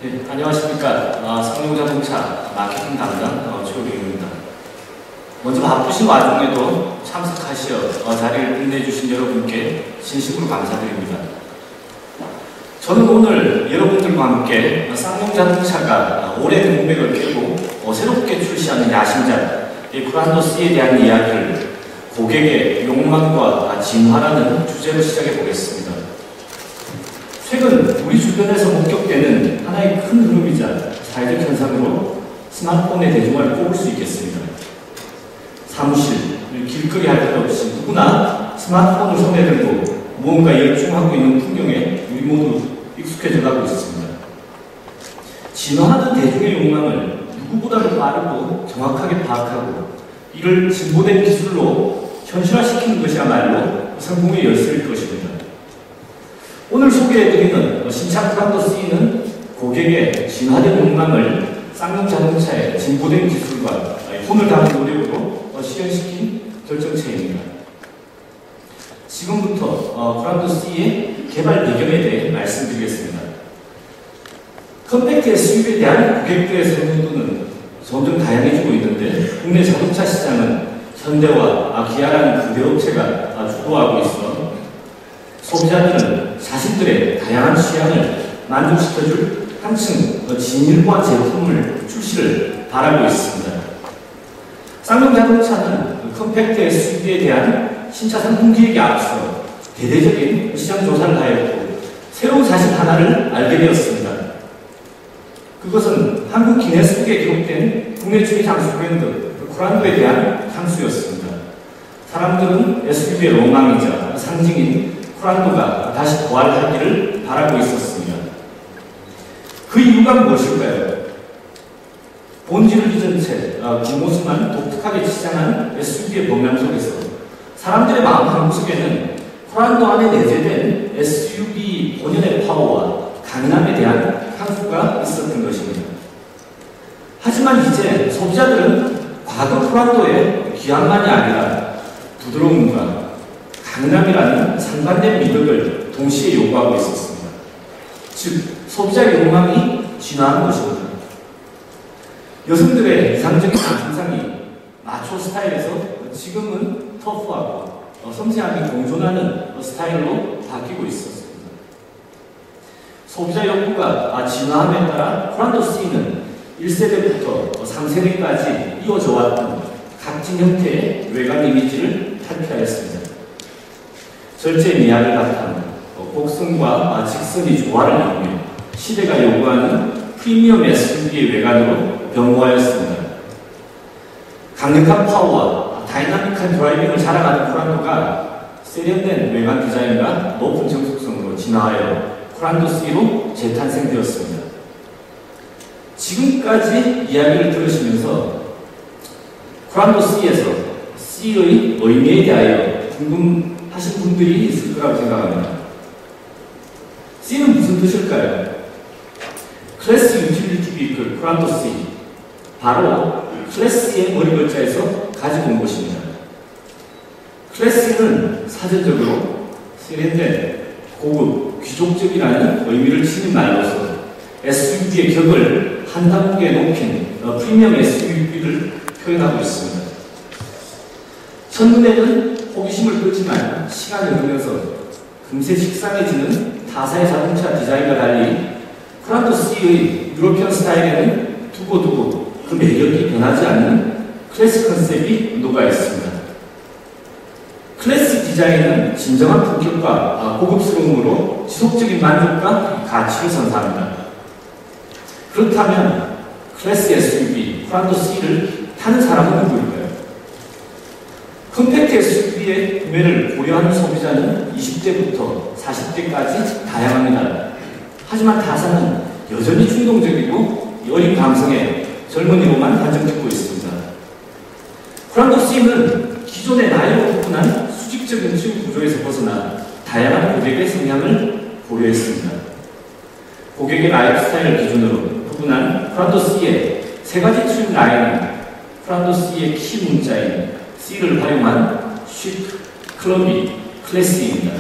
네, 안녕하십니까. 성룡자동차 마케팅 담당 최우경입니다. 먼저 바쁘신 와중에도 참석하시어 자리를 빛내주신 여러분께 진심으로 감사드립니다. 저는 오늘 여러분들과 함께 쌍용자동차가 오랜 문맥을 깨고 새롭게 출시하는 야심작 쿠란도 C에 대한 이야기를 고객의 욕망과 진화라는 주제로 시작해 보겠습니다. 최근 우리 주변에서 목격되는 하나의 큰 흐름이자 사회적 현상으로 스마트폰의 대중화를 꼽을 수 있겠습니다. 사무실, 길거리 할 것 없이 누구나 스마트폰을 손에 들고 무언가 열중하고 있는 풍경에 우리 모두 익숙해져 가고 있습니다. 진화하는 대중의 욕망을 누구보다도 빠르고 정확하게 파악하고 이를 진보된 기술로 현실화시키는 것이야말로 성공의 열쇠일 것입니다. 오늘 소개해드리는 신차 쿠란도 C는 고객의 진화된 욕망을 쌍용자동차의 진보된 기술과 혼을 담은 노력으로 실현시킨 결정체입니다. 지금부터 쿠란도 C의 개발 배경에 대해 말씀드리겠습니다. 컴팩트 SUV에 대한 고객들의 선호도는 점점 다양해지고 있는데 국내 자동차 시장은 현대와 기아라는 두 대업체가 주도하고 있어 소비자들은 자신들의 다양한 취향을 만족시켜줄 한층 진일보한 제품을 출시를 바라고 있습니다. 쌍용자동차는 컴팩트 SUV에 대한 신차 상품 기획에 앞서 대대적인 시장 조사를 하였고 새로운 사실 하나를 알게 되었습니다. 그것은 한국 기네스북에 기록된 국내 최대 장수 브랜드 쿠란도에 대한 향수였습니다. 사람들은 SUV의 로망이자 상징인 쿠란도가 다시 부활하기를 바라고 있었습니다. 그 이유가 무엇일까요? 본질을 잊은 채 뒷모습만 독특하게 치장한 SUV의 범람 속에서 사람들의 마음 한구석에는 쿠란도 안에 내재된 SUV 본연의 파워와 강인함에 대한 향수가 있었던 것입니다. 하지만 이제 소비자들은 과거 쿠란도의 귀함만이 아니라 부드러움과 강인함이라는 상반된 미덕을 동시에 요구하고 있었습니다. 즉, 소비자의 욕망이 진화하는 것입니다. 여성들의 이상적인 감상이 마초 스타일에서 지금은 터프하고 섬세함이 공존하는 스타일로 바뀌고 있었습니다. 소비자 욕구가 진화함에 따라 쿠란도 C는 1세대부터 3세대까지 이어져 왔던 각진 형태의 외관 이미지를 탈피하였습니다. 절제 미학을 바탕 곡선과 직선이 조화를 이루며 시대가 요구하는 프리미엄 SUV의 외관으로 변모하였습니다. 강력한 파워와 다이나믹한 드라이빙을 자랑하는 쿠란도가 세련된 외관 디자인과 높은 정숙성으로 진화하여 쿠란도 C로 재탄생되었습니다. 지금까지 이야기를 들으시면서 쿠란도 C에서 C의 의미에 대하여 궁금하신 분들이 있을 거라고 생각합니다. C는 무슨 뜻일까요? 클래스 유틸리티 비클 쿠란도 C, 바로 클래스의 머리 글자에서 가지고 온 것입니다. 클래스는 사전적으로 세련된, 고급, 귀족적이라는 의미를 지닌 말로서 SUV의 격을 한 단계 높인 프리미엄 SUV를 표현하고 있습니다. 첫눈에는 호기심을 끌지만 시간이 흐르면서 금세 식상해지는 타사의 자동차 디자인과 달리 쿠란도 C의 유로피언 스타일에는 두고두고 그 매력이 변하지 않는 클래스 컨셉이 녹아 있습니다. 클래식 디자인은 진정한 품격과 고급스러움으로 지속적인 만족과 가치를 선사합니다. 그렇다면 클래스 SUV 쿠란도 C를 타는 사람은 누구일까요? 컴팩트 SUV의 구매를 고려하는 소비자는 20대부터 40대까지 다양합니다. 하지만 타사는 여전히 충동적이고 어린 감성의 젊은이로만 단정짓고 있습니다. 쿠란도 C는 기존의 나이로 구분한 수직적인 수익 구조에서 벗어나 다양한 고객의 성향을 고려했습니다. 고객의 라이프 스타일을 기준으로 구분한 쿠란도 C의 세 가지 트림 라인은 쿠란도 C의 키 문자인 C를 활용한 쉬크, 클러비, 클래스입니다.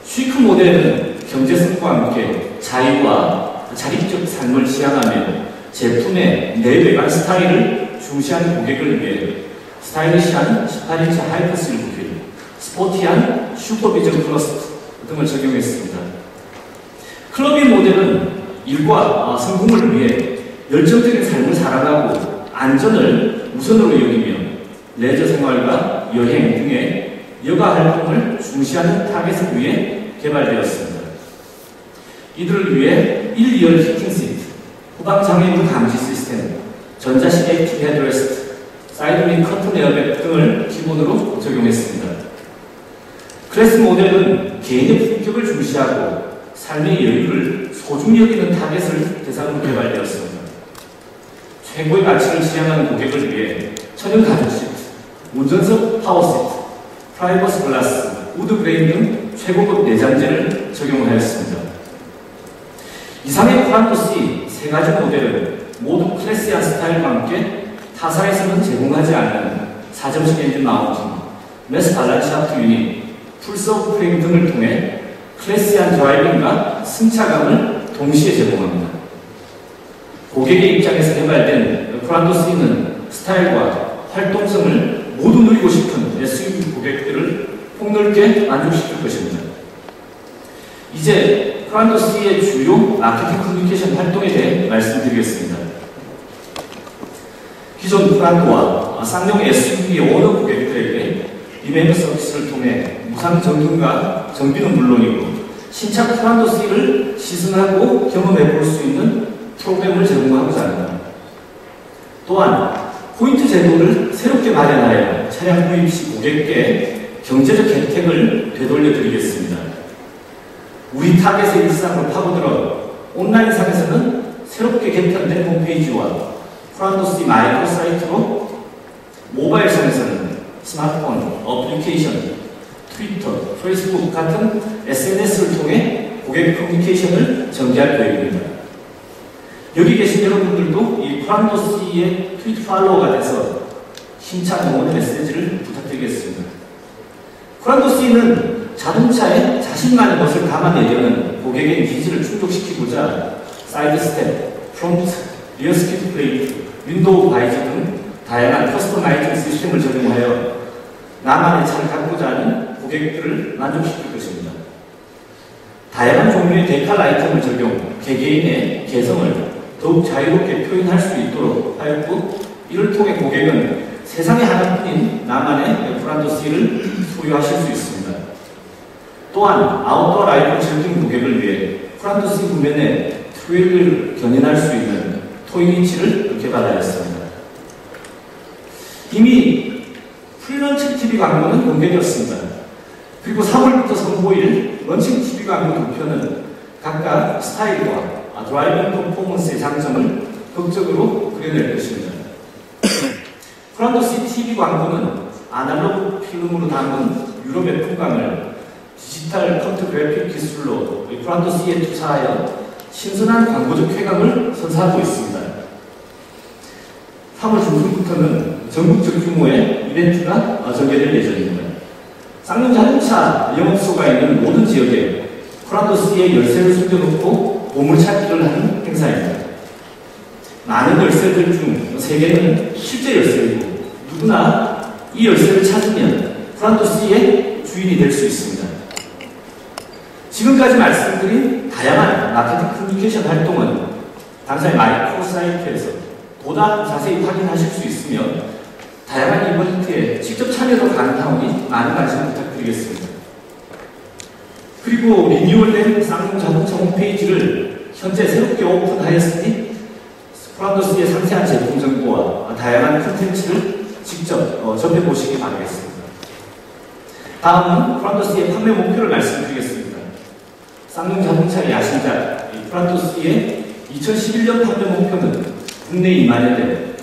쉬크 모델은 경제성과 함께 자유와 자립적 삶을 지향하며 제품의 내외관 스타일을 중시하는 고객을 위해 스타일리시한 18인치 하이퍼슬 부필, 스포티한 슈퍼비전 플러스 등을 적용했습니다. 클럽인 모델은 일과 성공을 위해 열정적인 삶을 살아가고 안전을 우선으로 여기며 레저 생활과 여행 등의 여가 활동을 중시하는 타겟을 위해 개발되었습니다. 이들을 위해 1, 2열 히팅 시트, 후방 장애물 감지 시스템, 전자식 액티브 헤드레스트, 사이드윈 커튼 에어백 등을 기본으로 적용했습니다. 클래스 모델은 개인의 품격을 중시하고 삶의 여유를 소중히 여기는 타겟을 대상으로 개발되었습니다. 최고의 가치를 지향하는 고객을 위해 천연 가죽 시트, 운전석 파워 시트, 프라이버스 글라스, 우드 그레인 등 최고급 내장재를 적용하였습니다. 이상의 프란토 C 세 가지 모델은 모두 클래시한 스타일과 함께 타사에서는 제공하지 않는 4점식 엔진 마운팅, 메스 발란스 샤프트 유닛, 풀서브 프레임 등을 통해 클래시한 드라이빙과 승차감을 동시에 제공합니다. 고객의 입장에서 개발된 프란토 C는 스타일과 활동성을 모두 누리고 싶은 SUV 고객들을 폭넓게 만족시킬 것입니다. 이제 프란토 C의 주요 마케팅 커뮤니케이션 활동에 대해 말씀드리겠습니다. 기존 프란토와 쌍용 SUV 오너 고객들에게 리멤버 서비스를 통해 무상 점검과 정비는 물론이고 신차 프란토 C를 시승하고 경험해 볼 수 있는 프로그램을 제공하고자 합니다. 또한 포인트 제도를 새롭게 마련하여 차량 구입 시 고객께 경제적 혜택을 되돌려 드리겠습니다. 우리 타겟의 일상으로 파고들어 온라인상에서는 새롭게 개편된 홈페이지와 프란토 C 마이크로 사이트로, 모바일상에서는 스마트폰, 어플리케이션, 트위터, 페이스북 같은 SNS를 통해 고객 커뮤니케이션을 전개할 계획입니다. 여기 계신 여러분들도 이 프란토 C의 트윗 팔로워가 돼서 신차 응원 메시지를 부탁드리겠습니다. 프란토 C는 자동차에 자신만의 것을 담아내려는 고객의 니즈를 충족시키고자 사이드 스텝, 프론트, 리어 스키드 플레이트, 윈도우 바이저 등 다양한 커스터마이징 시스템을 적용하여 나만의 차를 갖고자 하는 고객들을 만족시킬 것입니다. 다양한 종류의 데칼 아이템을 적용, 개개인의 개성을 더욱 자유롭게 표현할 수 있도록 하였고, 이를 통해 고객은 세상에 하나뿐인 나만의 프란토 C를 소유하실 수 있습니다. 또한 아웃도어 라이프를 즐기는 고객을 위해 프란토 C 구면에 트레일을 견인할 수 있는 토이니치를 개발하였습니다. 이미 프리런칭 TV 광고는 공개되었습니다. 그리고 3월부터 선보일 런칭 TV 광고 두 편은 각각 스타일과 드라이빙 퍼포먼스의 장점을 극적으로 그려낼 것입니다. 프란토 C TV 광고는 아날로그 필름으로 담은 유럽의 풍광을 디지털 컴퓨터 그래픽 기술로 프란토 C에 투자하여 신선한 광고적 쾌감을 선사하고 있습니다. 3월 중순부터는 전국적 규모의 이벤트가 전개될 예정입니다. 쌍용 자동차 영업소가 있는 모든 지역에 프란토 C의 열쇠를 숨겨놓고 보물찾기를 하는 행사입니다. 많은 열쇠들 중 3개는 실제 열쇠이고 누구나 이 열쇠를 찾으면 프란토 C의 주인이 될 수 있습니다. 지금까지 말씀드린 다양한 마케팅 커뮤니케이션 활동은 당사의 마이크로 사이트에서 보다 자세히 확인하실 수 있으며 다양한 이벤트에 직접 참여도 가능하오니 많은 관심 부탁드리겠습니다. 그리고 리뉴얼된 쌍용 자동차 홈페이지를 현재 새롭게 오픈하였으니 프란토 C의 상세한 제품 정보와 다양한 콘텐츠를 직접 접해보시기 바라겠습니다. 다음은 프란토 C의 판매 목표를 말씀드리겠습니다. 쌍용 자동차의 야심작 프란토 C의 2011년 판매 목표는 국내 2만여 대,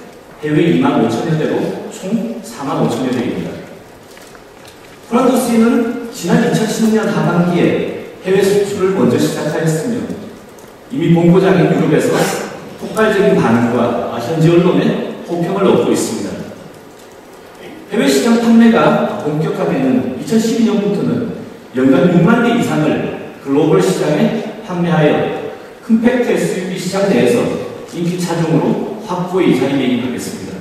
해외 2만 5천여 대로 총 4만 5천여 대입니다. 프란토 C는 지난 2010년 하반기에 해외 수출을 먼저 시작하였으며 이미 본고장인 유럽에서 폭발적인 반응과 현지 언론의 호평을 얻고 있습니다. 해외 시장 판매가 본격화되는 2012년부터는 연간 6만 대 이상을 글로벌 시장에 판매하여 컴팩트 SUV 시장 내에서 인기 차종으로 확고히 자리매김하겠습니다.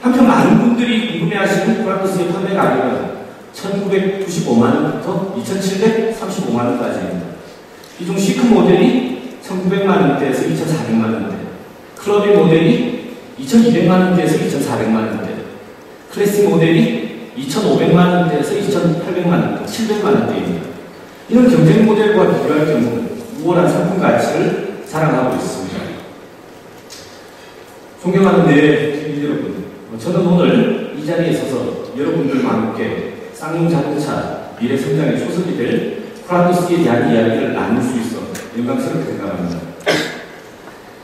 한편 많은 분들이 궁금해하시는 프란토스의 판매 가격은 1995만원부터 2735만원까지입니다. 이 중 시크 모델이 1900만원대에서 2400만원대, 클럽이 모델이 2200만원대에서 2400만원대, 클래식 모델이 2500만원대에서 2800만원대, 700만원대입니다. 이런 경쟁 모델과 비교할 경우 우월한 상품 가치를 자랑하고 있습니다. 존경하는 내 여러분, 저는 오늘 이 자리에 서서 여러분들과 함께 쌍용 자동차 미래 성장의 초석이 될 프란토스에 대한 이야기를 나눌 수 있어 영광스럽게 생각합니다.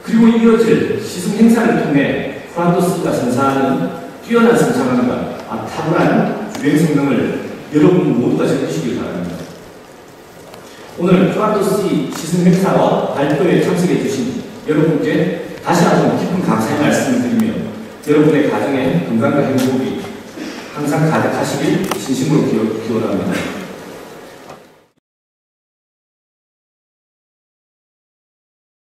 그리고 이어질 시승 행사를 통해 프란토스가 선사하는 뛰어난 성장함과 탁월한 주행 성능을 여러분 모두가 즐기시길 바랍니다. 오늘 프란토스 시승 행사와 발표에 참석해 주신 여러분께 다시 한번 깊은 감사의 말씀을 드리며 여러분의 가정에 건강과 행복이 항상 가득하시길 진심으로 기원합니다.